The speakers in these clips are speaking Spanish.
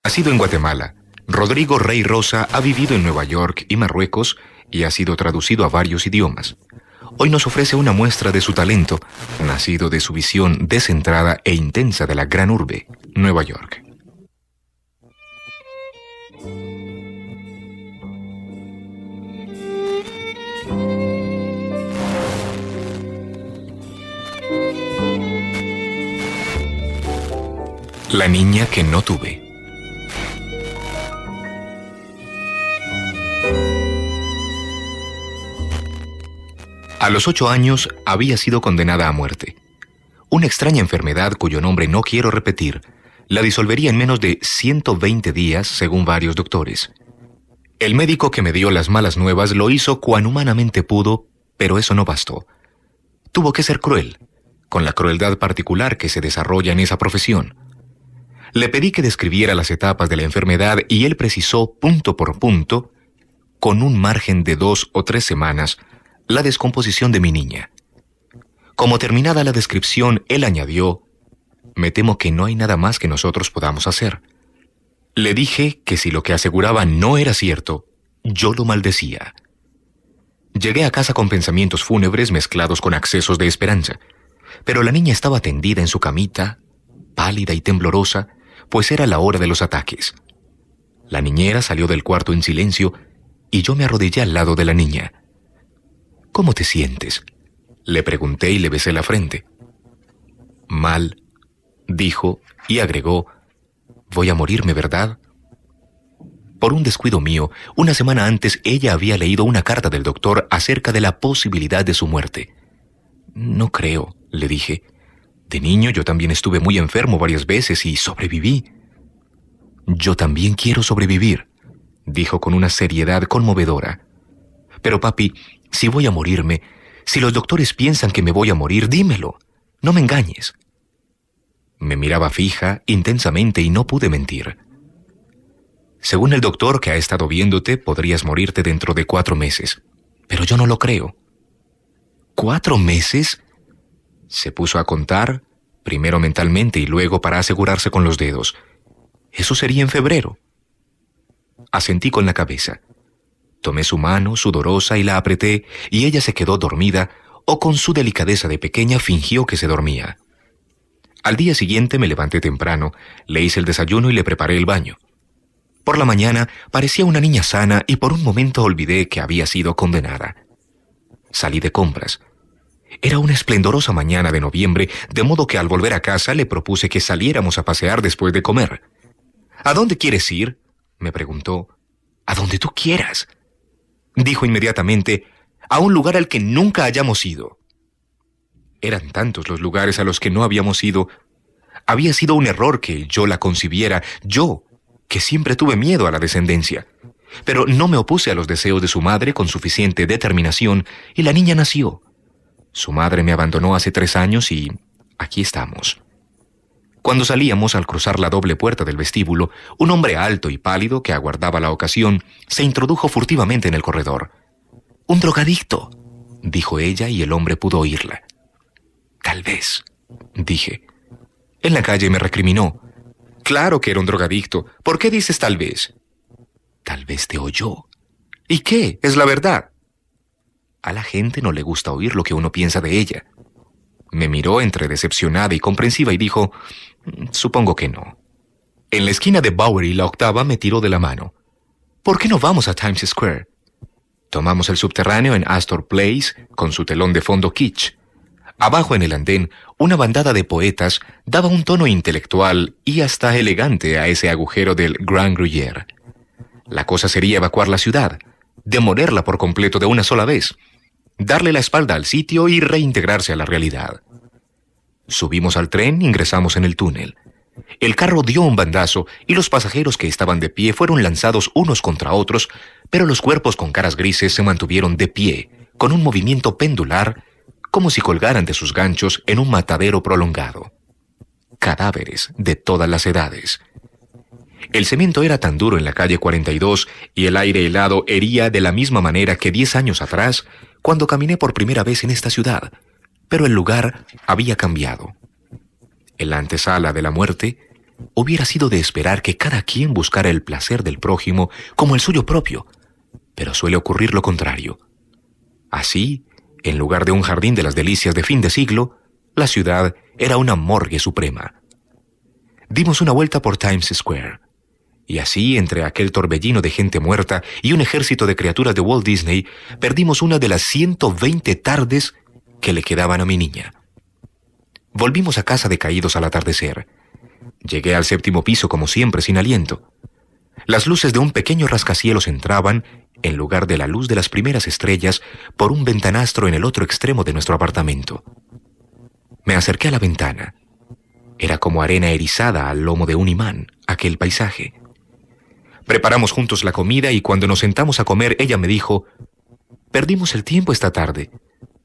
Nacido en Guatemala, Rodrigo Rey Rosa ha vivido en Nueva York y Marruecos y ha sido traducido a varios idiomas. Hoy nos ofrece una muestra de su talento, nacido de su visión descentrada e intensa de la gran urbe, Nueva York. La niña que no tuve. A los 8 años había sido condenada a muerte. Una extraña enfermedad cuyo nombre no quiero repetir, la disolvería en menos de 120 días, según varios doctores. El médico que me dio las malas nuevas lo hizo cuan humanamente pudo, pero eso no bastó. Tuvo que ser cruel, con la crueldad particular que se desarrolla en esa profesión. Le pedí que describiera las etapas de la enfermedad y él precisó punto por punto, con un margen de 2 o 3 semanas, la descomposición de mi niña. Como terminada la descripción, él añadió: «Me temo que no hay nada más que nosotros podamos hacer». Le dije que si lo que aseguraba no era cierto, yo lo maldecía. Llegué a casa con pensamientos fúnebres mezclados con accesos de esperanza, pero la niña estaba tendida en su camita, pálida y temblorosa, pues era la hora de los ataques. La niñera salió del cuarto en silencio y yo me arrodillé al lado de la niña. «¿Cómo te sientes?», le pregunté y le besé la frente. «Mal», dijo y agregó: «Voy a morirme, ¿verdad?». Por un descuido mío, una semana antes ella había leído una carta del doctor acerca de la posibilidad de su muerte. «No creo», le dije. «De niño yo también estuve muy enfermo varias veces y sobreviví». «Yo también quiero sobrevivir», dijo con una seriedad conmovedora. «Pero papi, si voy a morirme, si los doctores piensan que me voy a morir, dímelo. No me engañes». Me miraba fija, intensamente, y no pude mentir. «Según el doctor que ha estado viéndote, podrías morirte dentro de 4 meses. Pero yo no lo creo». «¿4 meses?» Se puso a contar, primero mentalmente y luego para asegurarse con los dedos. «Eso sería en febrero». Asentí con la cabeza. Tomé su mano, sudorosa, y la apreté, y ella se quedó dormida, o con su delicadeza de pequeña fingió que se dormía. Al día siguiente me levanté temprano, le hice el desayuno y le preparé el baño. Por la mañana parecía una niña sana y por un momento olvidé que había sido condenada. Salí de compras. Era una esplendorosa mañana de noviembre, de modo que al volver a casa le propuse que saliéramos a pasear después de comer. «¿A dónde quieres ir?», me preguntó. «A donde tú quieras», dijo inmediatamente, «a un lugar al que nunca hayamos ido». Eran tantos los lugares a los que no habíamos ido. Había sido un error que yo la concibiera, yo, que siempre tuve miedo a la descendencia. Pero no me opuse a los deseos de su madre con suficiente determinación y la niña nació. Su madre me abandonó hace 3 años y aquí estamos. Cuando salíamos, al cruzar la doble puerta del vestíbulo, un hombre alto y pálido que aguardaba la ocasión se introdujo furtivamente en el corredor. «Un drogadicto», dijo ella, y el hombre pudo oírla. «Tal vez», dije. En la calle me recriminó. «Claro que era un drogadicto. ¿Por qué dices tal vez?». «Tal vez te oyó». «¿Y qué? Es la verdad». A la gente no le gusta oír lo que uno piensa de ella. Me miró entre decepcionada y comprensiva y dijo: «Supongo que no». En la esquina de Bowery y la Octava me tiró de la mano. «¿Por qué no vamos a Times Square?». Tomamos el subterráneo en Astor Place, con su telón de fondo kitsch. Abajo en el andén, una bandada de poetas daba un tono intelectual y hasta elegante a ese agujero del Grand Gruyère. La cosa sería evacuar la ciudad, demolerla por completo de una sola vez, darle la espalda al sitio y reintegrarse a la realidad. Subimos al tren, ingresamos en el túnel. El carro dio un bandazo y los pasajeros que estaban de pie fueron lanzados unos contra otros, pero los cuerpos con caras grises se mantuvieron de pie, con un movimiento pendular, como si colgaran de sus ganchos en un matadero prolongado. Cadáveres de todas las edades. El cemento era tan duro en la calle 42 y el aire helado hería de la misma manera que 10 años atrás, cuando caminé por primera vez en esta ciudad, pero el lugar había cambiado. En la antesala de la muerte, hubiera sido de esperar que cada quien buscara el placer del prójimo como el suyo propio, pero suele ocurrir lo contrario. Así, en lugar de un jardín de las delicias de fin de siglo, la ciudad era una morgue suprema. Dimos una vuelta por Times Square, y así, entre aquel torbellino de gente muerta y un ejército de criaturas de Walt Disney, perdimos una de las 120 tardes que le quedaban a mi niña. Volvimos a casa decaídos al atardecer. Llegué al 7º piso como siempre, sin aliento. Las luces de un pequeño rascacielos entraban, en lugar de la luz de las primeras estrellas, por un ventanastro en el otro extremo de nuestro apartamento. Me acerqué a la ventana. Era como arena erizada al lomo de un imán, aquel paisaje. Preparamos juntos la comida y cuando nos sentamos a comer, ella me dijo: «Perdimos el tiempo esta tarde.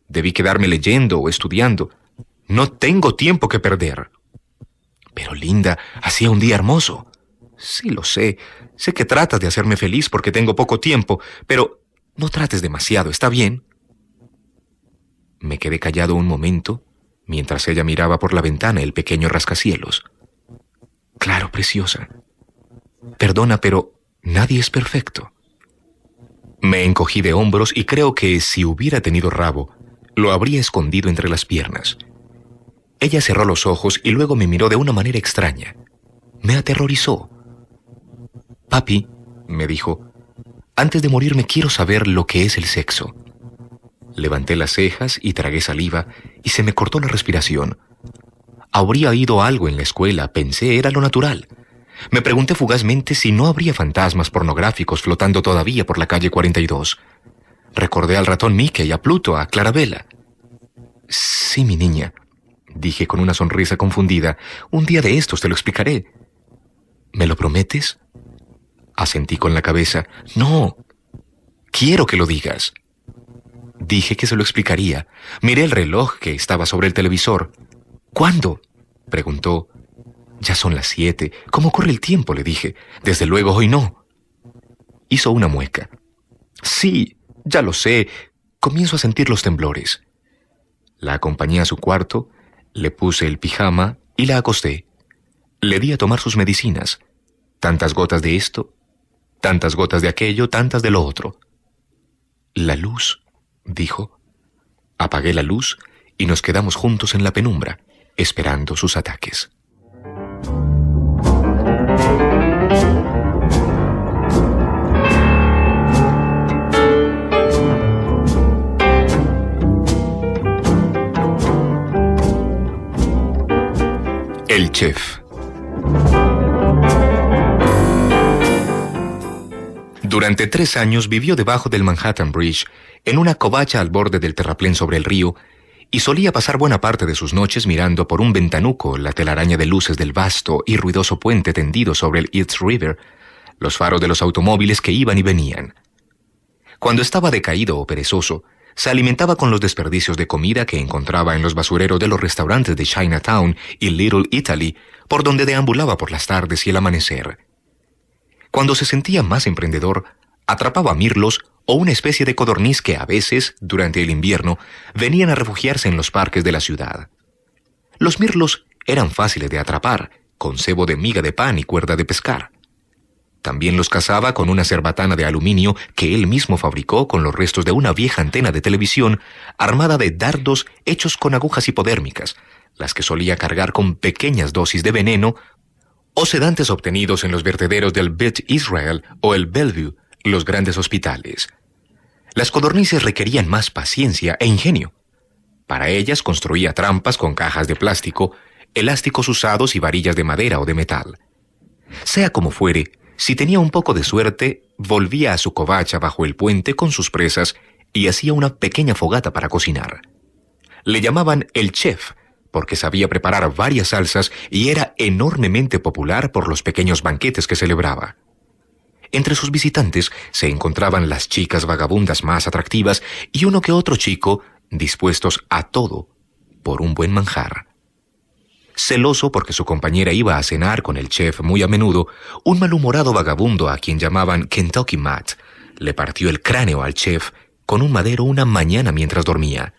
Debí quedarme leyendo o estudiando. No tengo tiempo que perder». «Pero, Linda, hacía un día hermoso». «Sí, lo sé. Sé que tratas de hacerme feliz porque tengo poco tiempo, pero no trates demasiado, ¿está bien?» Me quedé callado un momento, mientras ella miraba por la ventana el pequeño rascacielos. «Claro, preciosa. Perdona, pero nadie es perfecto». Me encogí de hombros y creo que si hubiera tenido rabo, lo habría escondido entre las piernas. Ella cerró los ojos y luego me miró de una manera extraña. Me aterrorizó. «Papi», me dijo, «antes de morirme quiero saber lo que es el sexo». Levanté las cejas y tragué saliva y se me cortó la respiración. Habría oído algo en la escuela, pensé, era lo natural. Me pregunté fugazmente si no habría fantasmas pornográficos flotando todavía por la calle 42. Recordé al ratón Mickey, a Pluto, a Clarabella. «Sí, mi niña», dije con una sonrisa confundida, «un día de estos te lo explicaré». «¿Me lo prometes?» Asentí con la cabeza. «No, quiero que lo digas». Dije que se lo explicaría. Miré el reloj que estaba sobre el televisor. «¿Cuándo?», preguntó. «Ya son las 7. ¿Cómo corre el tiempo?», le dije. «Desde luego hoy no». Hizo una mueca. «Sí, ya lo sé. Comienzo a sentir los temblores». La acompañé a su cuarto, le puse el pijama y la acosté. Le di a tomar sus medicinas. Tantas gotas de esto, tantas gotas de aquello, tantas de lo otro. «La luz», dijo. Apagué la luz y nos quedamos juntos en la penumbra, esperando sus ataques. El chef. Durante 3 años vivió debajo del Manhattan Bridge, en una covacha al borde del terraplén sobre el río, y solía pasar buena parte de sus noches mirando por un ventanuco la telaraña de luces del vasto y ruidoso puente tendido sobre el East River, los faros de los automóviles que iban y venían. Cuando estaba decaído o perezoso, se alimentaba con los desperdicios de comida que encontraba en los basureros de los restaurantes de Chinatown y Little Italy, por donde deambulaba por las tardes y el amanecer. Cuando se sentía más emprendedor, atrapaba mirlos o una especie de codorniz que a veces, durante el invierno, venían a refugiarse en los parques de la ciudad. Los mirlos eran fáciles de atrapar, con cebo de miga de pan y cuerda de pescar. También los cazaba con una cerbatana de aluminio que él mismo fabricó con los restos de una vieja antena de televisión armada de dardos hechos con agujas hipodérmicas, las que solía cargar con pequeñas dosis de veneno o sedantes obtenidos en los vertederos del Beth Israel o el Bellevue, los grandes hospitales. Las codornices requerían más paciencia e ingenio. Para ellas construía trampas con cajas de plástico, elásticos usados y varillas de madera o de metal. Sea como fuere, si tenía un poco de suerte, volvía a su covacha bajo el puente con sus presas y hacía una pequeña fogata para cocinar. Le llamaban el chef, porque sabía preparar varias salsas y era enormemente popular por los pequeños banquetes que celebraba. Entre sus visitantes se encontraban las chicas vagabundas más atractivas y uno que otro chico dispuestos a todo por un buen manjar. Celoso porque su compañera iba a cenar con el chef muy a menudo, un malhumorado vagabundo a quien llamaban Kentucky Matt le partió el cráneo al chef con un madero una mañana mientras dormía.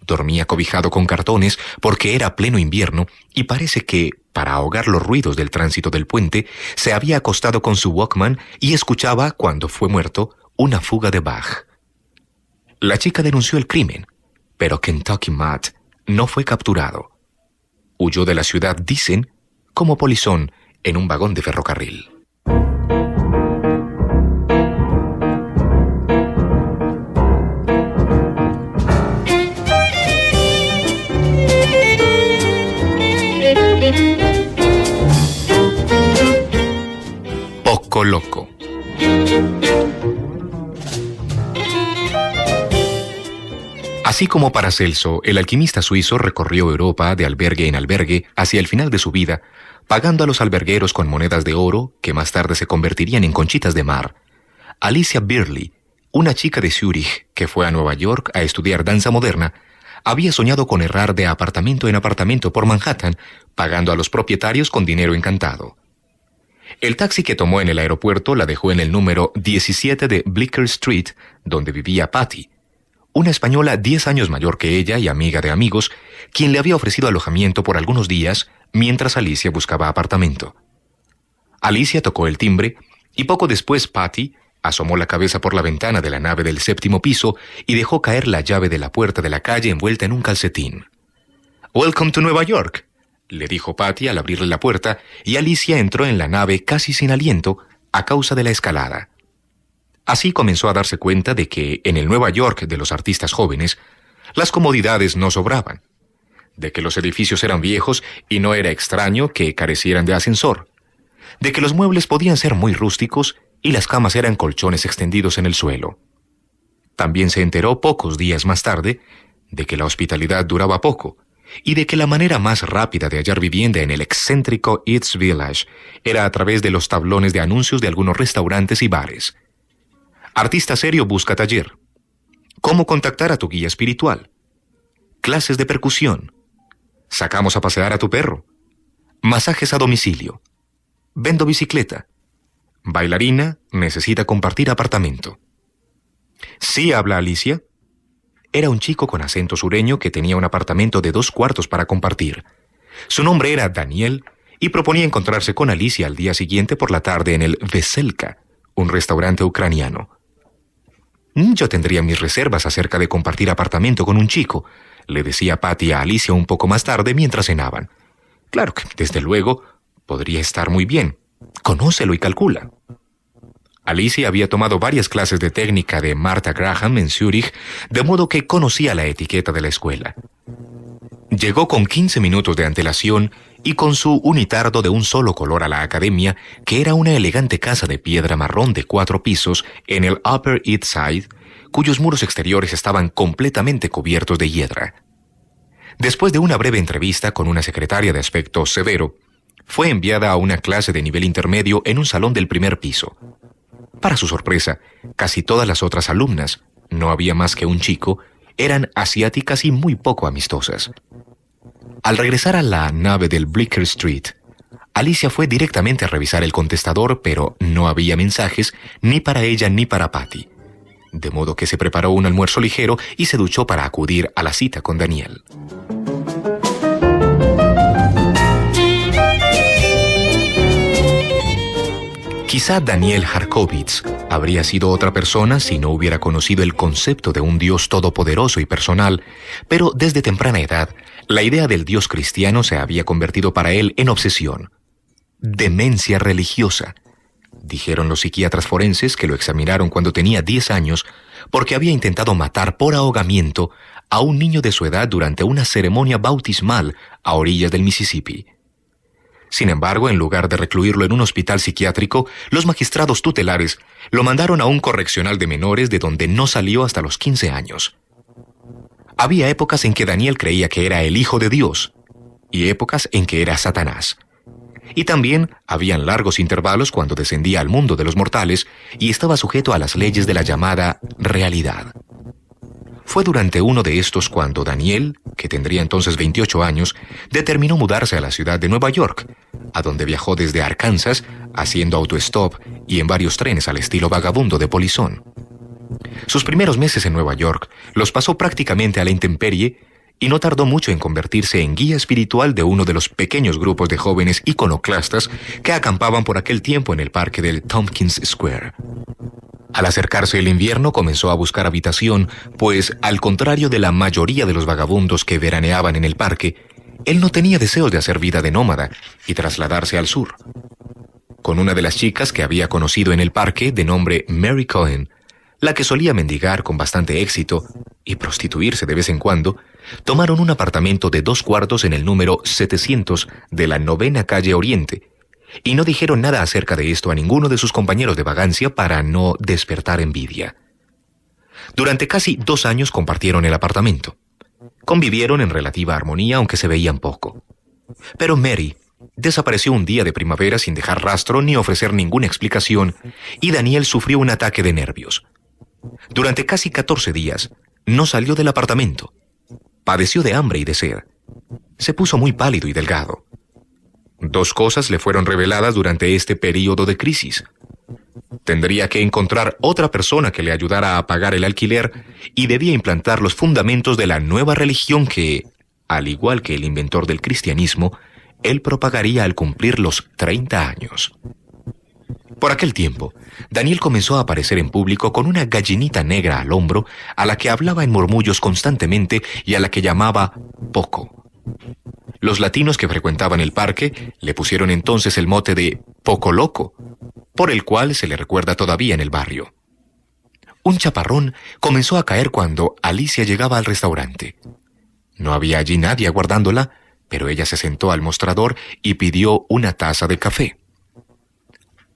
Dormía cobijado con cartones porque era pleno invierno y parece que, para ahogar los ruidos del tránsito del puente, se había acostado con su Walkman y escuchaba, cuando fue muerto, una fuga de Bach. La chica denunció el crimen, pero Kentucky Matt no fue capturado. Huyó de la ciudad, dicen, como polizón en un vagón de ferrocarril. Poco loco. Así como Paracelso, el alquimista suizo recorrió Europa de albergue en albergue hacia el final de su vida, pagando a los albergueros con monedas de oro que más tarde se convertirían en conchitas de mar. Alicia Birley, una chica de Zúrich que fue a Nueva York a estudiar danza moderna, había soñado con errar de apartamento en apartamento por Manhattan, pagando a los propietarios con dinero encantado. El taxi que tomó en el aeropuerto la dejó en el número 17 de Bleecker Street, donde vivía Patty, una española 10 años mayor que ella y amiga de amigos, quien le había ofrecido alojamiento por algunos días mientras Alicia buscaba apartamento. Alicia tocó el timbre y poco después Patty asomó la cabeza por la ventana de la nave del 7º piso y dejó caer la llave de la puerta de la calle envuelta en un calcetín. «Welcome to Nueva York», le dijo Patty al abrirle la puerta, y Alicia entró en la nave casi sin aliento a causa de la escalada. Así comenzó a darse cuenta de que en el Nueva York de los artistas jóvenes, las comodidades no sobraban, de que los edificios eran viejos y no era extraño que carecieran de ascensor, de que los muebles podían ser muy rústicos y las camas eran colchones extendidos en el suelo. También se enteró pocos días más tarde de que la hospitalidad duraba poco y de que la manera más rápida de hallar vivienda en el excéntrico East Village era a través de los tablones de anuncios de algunos restaurantes y bares. Artista serio busca taller. ¿Cómo contactar a tu guía espiritual? Clases de percusión. Sacamos a pasear a tu perro. Masajes a domicilio. Vendo bicicleta. Bailarina necesita compartir apartamento. ¿Sí habla Alicia? Era un chico con acento sureño que tenía un apartamento de 2 cuartos para compartir. Su nombre era Daniel y proponía encontrarse con Alicia al día siguiente por la tarde en el Veselka, un restaurante ucraniano. Yo tendría mis reservas acerca de compartir apartamento con un chico, le decía Patty a Alicia un poco más tarde mientras cenaban. Claro que, desde luego, podría estar muy bien. Conócelo y calcula. Alicia había tomado varias clases de técnica de Martha Graham en Zúrich, de modo que conocía la etiqueta de la escuela. Llegó con 15 minutos de antelación y con su unitardo de un solo color a la academia, que era una elegante casa de piedra marrón de 4 pisos en el Upper East Side, cuyos muros exteriores estaban completamente cubiertos de hiedra. Después de una breve entrevista con una secretaria de aspecto severo, fue enviada a una clase de nivel intermedio en un salón del 1er piso. Para su sorpresa, casi todas las otras alumnas, no había más que un chico, eran asiáticas y muy poco amistosas. Al regresar a la nave del Bleecker Street, Alicia fue directamente a revisar el contestador, pero no había mensajes ni para ella ni para Patty. De modo que se preparó un almuerzo ligero y se duchó para acudir a la cita con Daniel. Quizá Daniel Harkovitz habría sido otra persona si no hubiera conocido el concepto de un Dios todopoderoso y personal, pero desde temprana edad, la idea del Dios cristiano se había convertido para él en obsesión. Demencia religiosa, dijeron los psiquiatras forenses que lo examinaron cuando tenía 10 años, porque había intentado matar por ahogamiento a un niño de su edad durante una ceremonia bautismal a orillas del Mississippi. Sin embargo, en lugar de recluirlo en un hospital psiquiátrico, los magistrados tutelares lo mandaron a un correccional de menores de donde no salió hasta los 15 años. Había épocas en que Daniel creía que era el Hijo de Dios y épocas en que era Satanás. Y también habían largos intervalos cuando descendía al mundo de los mortales y estaba sujeto a las leyes de la llamada realidad. Fue durante uno de estos cuando Daniel, que tendría entonces 28 años, determinó mudarse a la ciudad de Nueva York, a donde viajó desde Arkansas, haciendo autostop y en varios trenes al estilo vagabundo de polizón. Sus primeros meses en Nueva York los pasó prácticamente a la intemperie, y no tardó mucho en convertirse en guía espiritual de uno de los pequeños grupos de jóvenes iconoclastas que acampaban por aquel tiempo en el parque del Tompkins Square. Al acercarse el invierno comenzó a buscar habitación, pues, al contrario de la mayoría de los vagabundos que veraneaban en el parque, él no tenía deseos de hacer vida de nómada y trasladarse al sur. Con una de las chicas que había conocido en el parque, de nombre Mary Cohen, la que solía mendigar con bastante éxito y prostituirse de vez en cuando, tomaron un apartamento de 2 cuartos en el número 700 de la 9ª calle Oriente, y no dijeron nada acerca de esto a ninguno de sus compañeros de vagancia para no despertar envidia. Durante casi 2 años compartieron el apartamento. Convivieron en relativa armonía, aunque se veían poco. Pero Mary desapareció un día de primavera sin dejar rastro ni ofrecer ninguna explicación, y Daniel sufrió un ataque de nervios. Durante casi 14 días, no salió del apartamento. Padeció de hambre y de sed. Se puso muy pálido y delgado. 2 cosas le fueron reveladas durante este período de crisis. Tendría que encontrar otra persona que le ayudara a pagar el alquiler y debía implantar los fundamentos de la nueva religión que, al igual que el inventor del cristianismo, él propagaría al cumplir los 30 años. Por aquel tiempo, Daniel comenzó a aparecer en público con una gallinita negra al hombro a la que hablaba en murmullos constantemente y a la que llamaba Poco. Los latinos que frecuentaban el parque le pusieron entonces el mote de Poco Loco, por el cual se le recuerda todavía en el barrio. Un chaparrón comenzó a caer cuando Alicia llegaba al restaurante. No había allí nadie aguardándola, pero ella se sentó al mostrador y pidió una taza de café.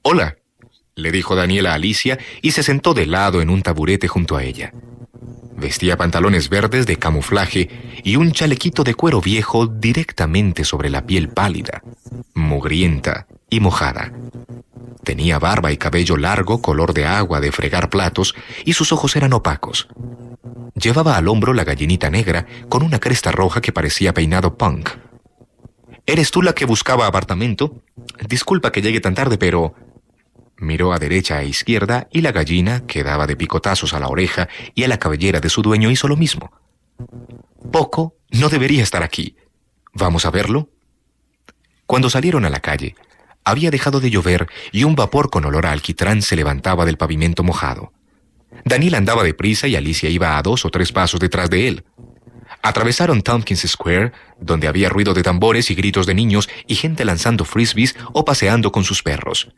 «Hola», le dijo Daniel a Alicia y se sentó de lado en un taburete junto a ella. Vestía pantalones verdes de camuflaje y un chalequito de cuero viejo directamente sobre la piel pálida, mugrienta y mojada. Tenía barba y cabello largo, color de agua de fregar platos, y sus ojos eran opacos. Llevaba al hombro la gallinita negra con una cresta roja que parecía peinado punk. «¿Eres tú la que buscaba apartamento? Disculpa que llegue tan tarde, pero...» Miró a derecha e izquierda y la gallina, que daba de picotazos a la oreja y a la cabellera de su dueño, hizo lo mismo. «Poco no debería estar aquí. ¿Vamos a verlo?» Cuando salieron a la calle, había dejado de llover y un vapor con olor a alquitrán se levantaba del pavimento mojado. Daniel andaba deprisa y Alicia iba a 2 o 3 pasos detrás de él. Atravesaron Tompkins Square, donde había ruido de tambores y gritos de niños y gente lanzando frisbees o paseando con sus perros.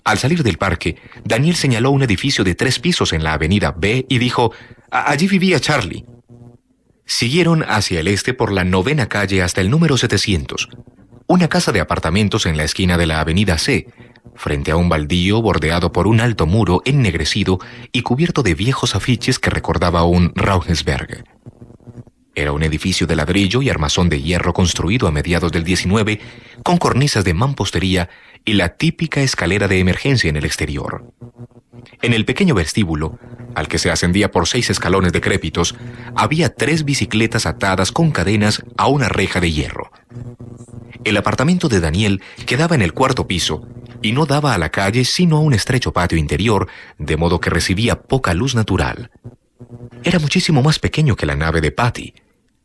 Al salir del parque, Daniel señaló un edificio de 3 pisos en la avenida B y dijo: «Allí vivía Charlie». Siguieron hacia el este por la 9ª calle hasta el número 700, una casa de apartamentos en la esquina de la avenida C, frente a un baldío bordeado por un alto muro ennegrecido y cubierto de viejos afiches que recordaba un Rauhensberg. Era un edificio de ladrillo y armazón de hierro construido a mediados del 19, con cornisas de mampostería y la típica escalera de emergencia en el exterior. En el pequeño vestíbulo, al que se ascendía por 6 escalones decrépitos, había 3 bicicletas atadas con cadenas a una reja de hierro. El apartamento de Daniel quedaba en el 4º piso y no daba a la calle sino a un estrecho patio interior, de modo que recibía poca luz natural. Era muchísimo más pequeño que la nave de Patty,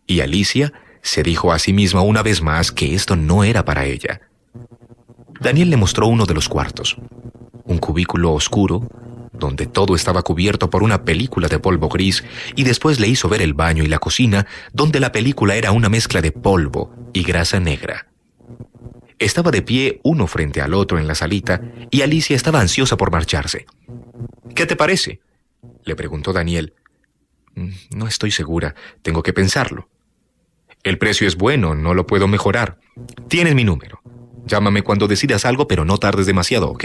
y Alicia se dijo a sí misma una vez más que esto no era para ella. Daniel le mostró uno de los cuartos, un cubículo oscuro, donde todo estaba cubierto por una película de polvo gris, y después le hizo ver el baño y la cocina, donde la película era una mezcla de polvo y grasa negra. Estaba de pie uno frente al otro en la salita, y Alicia estaba ansiosa por marcharse. «¿Qué te parece?», le preguntó Daniel. «No estoy segura, tengo que pensarlo». «El precio es bueno, no lo puedo mejorar. Tienes mi número. Llámame cuando decidas algo, pero no tardes demasiado, ¿ok?».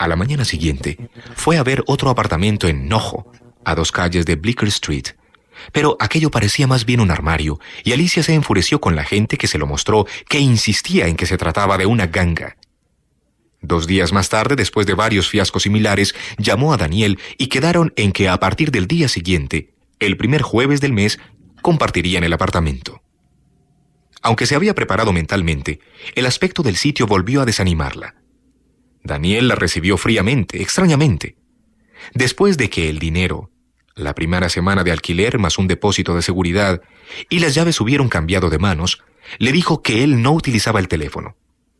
A la mañana siguiente, fue a ver otro apartamento en Nojo, a 2 calles de Bleecker Street. Pero aquello parecía más bien un armario, y Alicia se enfureció con la gente que se lo mostró, que insistía en que se trataba de una ganga. 2 días más tarde, después de varios fiascos similares, llamó a Daniel y quedaron en que a partir del día siguiente, el primer jueves del mes, compartirían el apartamento. Aunque se había preparado mentalmente, el aspecto del sitio volvió a desanimarla. Daniel la recibió fríamente, extrañamente. Después de que el dinero, la primera semana de alquiler más un depósito de seguridad, y las llaves hubieron cambiado de manos, le dijo que él no utilizaba el teléfono,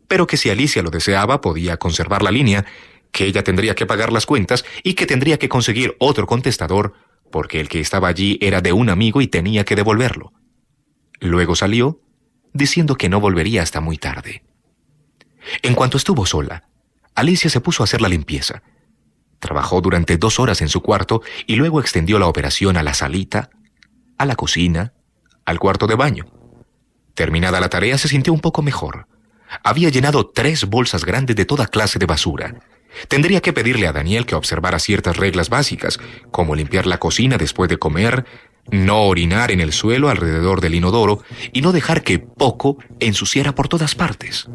pero que si Alicia lo deseaba podía conservar la línea, que ella tendría que pagar las cuentas y que tendría que conseguir otro contestador porque el que estaba allí era de un amigo y tenía que devolverlo. Luego salió, diciendo que no volvería hasta muy tarde. En cuanto estuvo sola, Alicia se puso a hacer la limpieza. Trabajó durante 2 horas en su cuarto y luego extendió la operación a la salita, a la cocina, al cuarto de baño. Terminada la tarea, se sintió un poco mejor. Había llenado 3 bolsas grandes de toda clase de basura. Tendría que pedirle a Daniel que observara ciertas reglas básicas, como limpiar la cocina después de comer, no orinar en el suelo alrededor del inodoro y no dejar que Poco ensuciara por todas partes.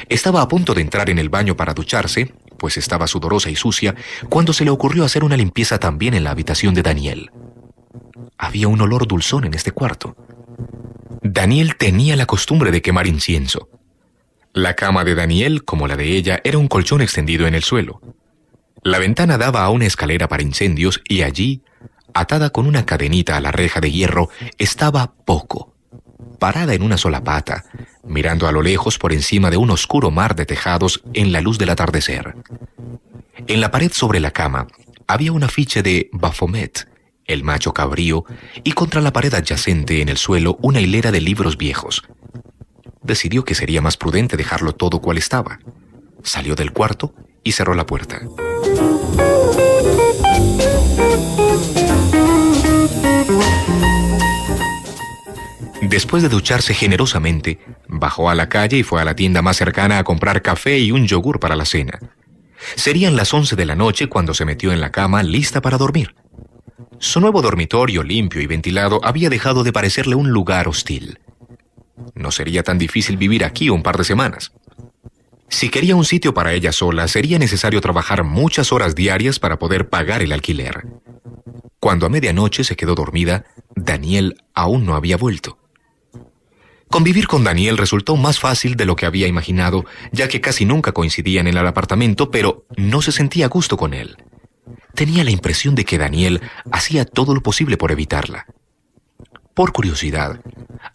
Estaba a punto de entrar en el baño para ducharse, pues estaba sudorosa y sucia, cuando se le ocurrió hacer una limpieza también en la habitación de Daniel. Había un olor dulzón en este cuarto. Daniel tenía la costumbre de quemar incienso. La cama de Daniel, como la de ella, era un colchón extendido en el suelo. La ventana daba a una escalera para incendios y allí, atada con una cadenita a la reja de hierro, estaba Poco, parada en una sola pata, mirando a lo lejos por encima de un oscuro mar de tejados en la luz del atardecer. En la pared sobre la cama había un afiche de Baphomet, el macho cabrío, y contra la pared adyacente en el suelo una hilera de libros viejos. Decidió que sería más prudente dejarlo todo cual estaba. Salió del cuarto y cerró la puerta. Después de ducharse generosamente, bajó a la calle y fue a la tienda más cercana a comprar café y un yogur para la cena. Serían las 11 de la noche cuando se metió en la cama lista para dormir. Su nuevo dormitorio, limpio y ventilado, había dejado de parecerle un lugar hostil. No sería tan difícil vivir aquí un par de semanas. Si quería un sitio para ella sola, sería necesario trabajar muchas horas diarias para poder pagar el alquiler. Cuando a medianoche se quedó dormida, Daniel aún no había vuelto. Convivir con Daniel resultó más fácil de lo que había imaginado, ya que casi nunca coincidían en el apartamento, pero no se sentía a gusto con él. Tenía la impresión de que Daniel hacía todo lo posible por evitarla. Por curiosidad,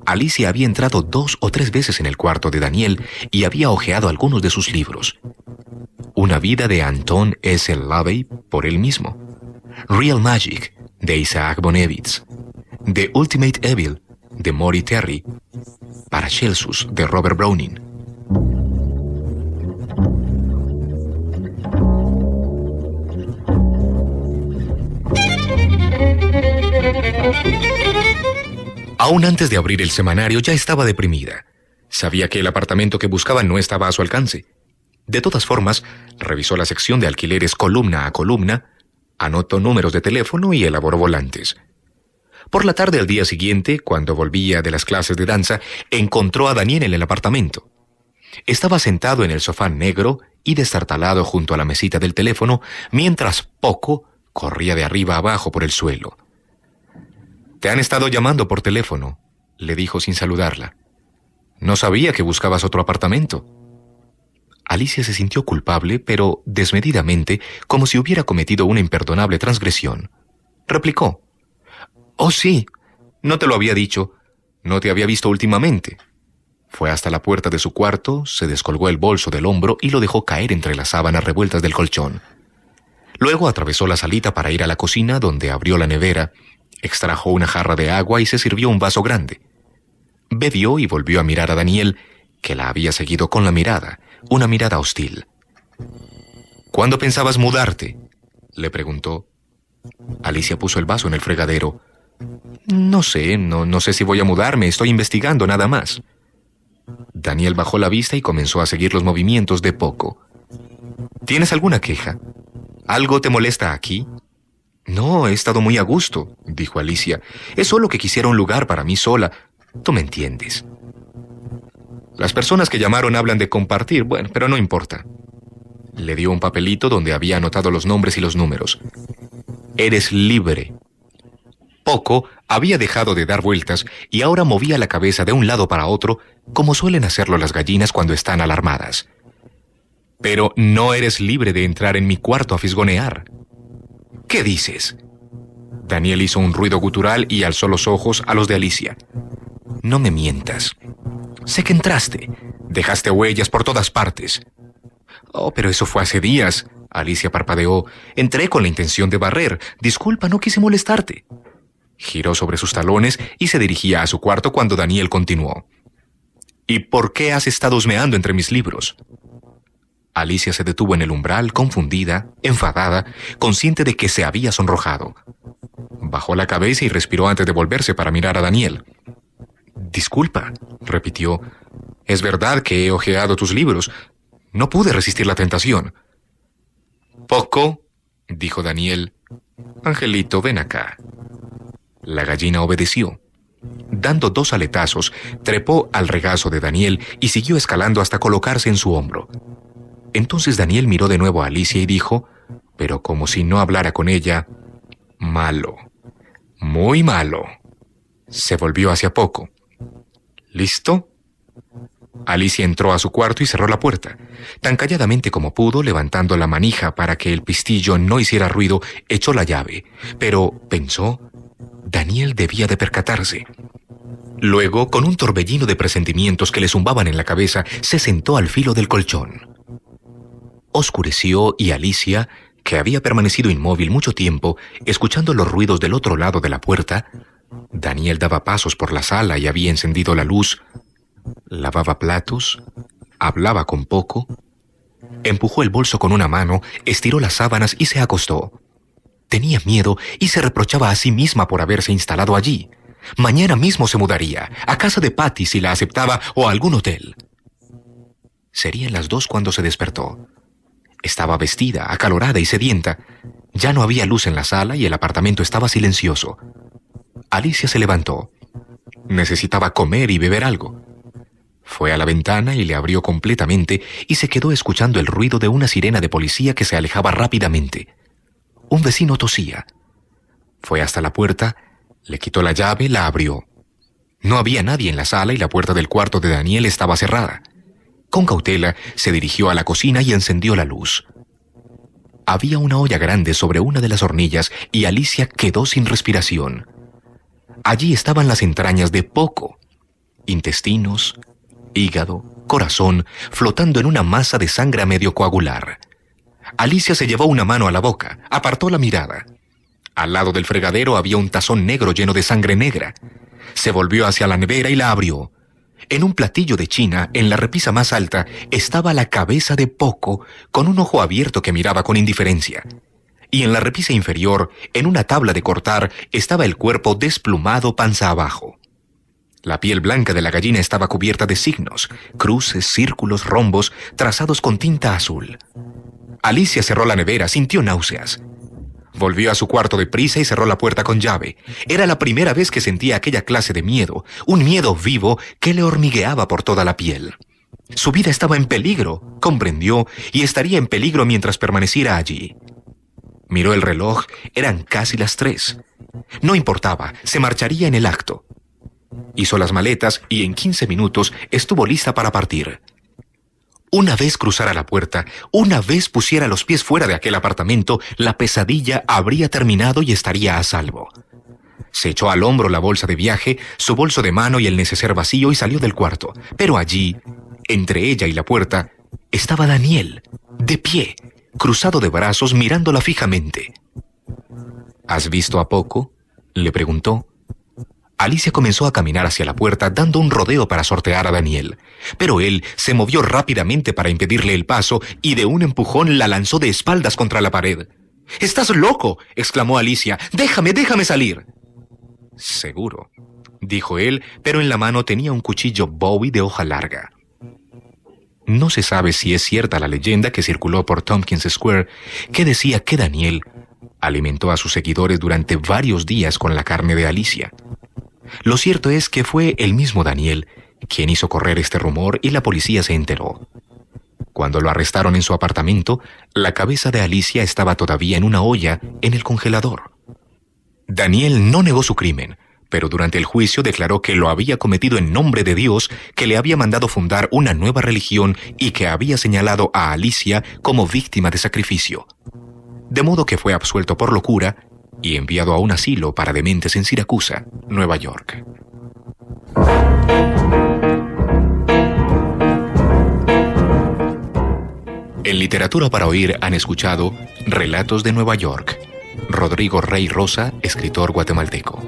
Alicia había entrado 2 o 3 veces en el cuarto de Daniel y había hojeado algunos de sus libros. Una vida de Anton S. Lavey, por él mismo. Real Magic, de Isaac Bonewitz. The Ultimate Evil, de Maury Terry. Paracelsus, de Robert Browning. Aún antes de abrir el semanario ya estaba deprimida. Sabía que el apartamento que buscaba no estaba a su alcance. De todas formas, revisó la sección de alquileres columna a columna, anotó números de teléfono y elaboró volantes. Por la tarde al día siguiente, cuando volvía de las clases de danza, encontró a Daniel en el apartamento. Estaba sentado en el sofá negro y destartalado junto a la mesita del teléfono, mientras Poco corría de arriba abajo por el suelo. «Te han estado llamando por teléfono», le dijo sin saludarla. «No sabía que buscabas otro apartamento». Alicia se sintió culpable, pero desmedidamente, como si hubiera cometido una imperdonable transgresión. Replicó: «Oh, sí, no te lo había dicho. No te había visto últimamente». Fue hasta la puerta de su cuarto, se descolgó el bolso del hombro y lo dejó caer entre las sábanas revueltas del colchón. Luego atravesó la salita para ir a la cocina, donde abrió la nevera, extrajo una jarra de agua y se sirvió un vaso grande. Bebió y volvió a mirar a Daniel, que la había seguido con la mirada, una mirada hostil. «¿Cuándo pensabas mudarte?», le preguntó. Alicia puso el vaso en el fregadero. «No sé si voy a mudarme, estoy investigando nada más». Daniel bajó la vista y comenzó a seguir los movimientos de Poco. «¿Tienes alguna queja? ¿Algo te molesta aquí?» «No, he estado muy a gusto», dijo Alicia. «Es solo que quisiera un lugar para mí sola. Tú me entiendes». «Las personas que llamaron hablan de compartir, bueno, pero no importa». Le dio un papelito donde había anotado los nombres y los números. «Eres libre». Poco había dejado de dar vueltas y ahora movía la cabeza de un lado para otro, como suelen hacerlo las gallinas cuando están alarmadas. «Pero no eres libre de entrar en mi cuarto a fisgonear». «¿Qué dices?». Daniel hizo un ruido gutural y alzó los ojos a los de Alicia. No me mientas. Sé que entraste. Dejaste huellas por todas partes. Oh, pero eso fue hace días. Alicia parpadeó. Entré con la intención de barrer. Disculpa, no quise molestarte. Giró sobre sus talones y se dirigía a su cuarto cuando Daniel continuó. ¿Y por qué has estado husmeando entre mis libros? Alicia se detuvo en el umbral, confundida, enfadada, consciente de que se había sonrojado. Bajó la cabeza y respiró antes de volverse para mirar a Daniel. Disculpa, repitió. Es verdad que he hojeado tus libros. No pude resistir la tentación. Poco, dijo Daniel. Angelito, ven acá. La gallina obedeció. Dando 2 aletazos, trepó al regazo de Daniel y siguió escalando hasta colocarse en su hombro. Entonces Daniel miró de nuevo a Alicia y dijo, pero como si no hablara con ella, malo, muy malo. Se volvió hacia Poco. ¿Listo? Alicia entró a su cuarto y cerró la puerta. Tan calladamente como pudo, levantando la manija para que el pistillo no hiciera ruido, echó la llave. Pero, pensó, Daniel debía de percatarse. Luego, con un torbellino de presentimientos que le zumbaban en la cabeza, se sentó al filo del colchón. Oscureció y Alicia, que había permanecido inmóvil mucho tiempo, escuchando los ruidos del otro lado de la puerta. Daniel daba pasos por la sala y había encendido la luz. Lavaba platos, hablaba con Poco, empujó el bolso con una mano, estiró las sábanas y se acostó. Tenía miedo y se reprochaba a sí misma por haberse instalado allí. Mañana mismo se mudaría, a casa de Patty si la aceptaba o a algún hotel. Serían las 2 cuando se despertó. Estaba vestida, acalorada y sedienta. Ya no había luz en la sala y el apartamento estaba silencioso. Alicia se levantó. Necesitaba comer y beber algo. Fue a la ventana y le abrió completamente y se quedó escuchando el ruido de una sirena de policía que se alejaba rápidamente. Un vecino tosía. Fue hasta la puerta, le quitó la llave, la abrió. No había nadie en la sala y la puerta del cuarto de Daniel estaba cerrada. Con cautela, se dirigió a la cocina y encendió la luz. Había una olla grande sobre una de las hornillas y Alicia quedó sin respiración. Allí estaban las entrañas de Poco, intestinos, hígado, corazón, flotando en una masa de sangre a medio coagular. Alicia se llevó una mano a la boca, apartó la mirada. Al lado del fregadero había un tazón negro lleno de sangre negra. Se volvió hacia la nevera y la abrió. En un platillo de china, en la repisa más alta, estaba la cabeza de Poco, con un ojo abierto que miraba con indiferencia. Y en la repisa inferior, en una tabla de cortar, estaba el cuerpo desplumado panza abajo. La piel blanca de la gallina estaba cubierta de signos, cruces, círculos, rombos, trazados con tinta azul. Alicia cerró la nevera, sintió náuseas. Volvió a su cuarto deprisa y cerró la puerta con llave. Era la primera vez que sentía aquella clase de miedo, un miedo vivo que le hormigueaba por toda la piel. Su vida estaba en peligro, comprendió, y estaría en peligro mientras permaneciera allí. Miró el reloj, eran casi las 3. No importaba, se marcharía en el acto. Hizo las maletas y en 15 minutos estuvo lista para partir. Una vez cruzara la puerta, una vez pusiera los pies fuera de aquel apartamento, la pesadilla habría terminado y estaría a salvo. Se echó al hombro la bolsa de viaje, su bolso de mano y el neceser vacío y salió del cuarto. Pero allí, entre ella y la puerta, estaba Daniel, de pie, cruzado de brazos, mirándola fijamente. ¿Has visto a Poco?, le preguntó. Alicia comenzó a caminar hacia la puerta, dando un rodeo para sortear a Daniel. Pero él se movió rápidamente para impedirle el paso y de un empujón la lanzó de espaldas contra la pared. «¡Estás loco!», exclamó Alicia. «¡Déjame salir!». «Seguro», dijo él, pero en la mano tenía un cuchillo Bowie de hoja larga. No se sabe si es cierta la leyenda que circuló por Tompkins Square, que decía que Daniel alimentó a sus seguidores durante varios días con la carne de Alicia. Lo cierto es que fue el mismo Daniel quien hizo correr este rumor y la policía se enteró. Cuando lo arrestaron en su apartamento, la cabeza de Alicia estaba todavía en una olla en el congelador. Daniel no negó su crimen, pero durante el juicio declaró que lo había cometido en nombre de Dios, que le había mandado fundar una nueva religión y que había señalado a Alicia como víctima de sacrificio. De modo que fue absuelto por locura y enviado a un asilo para dementes en Siracusa, Nueva York. En Literatura para Oír han escuchado Relatos de Nueva York. Rodrigo Rey Rosa, escritor guatemalteco.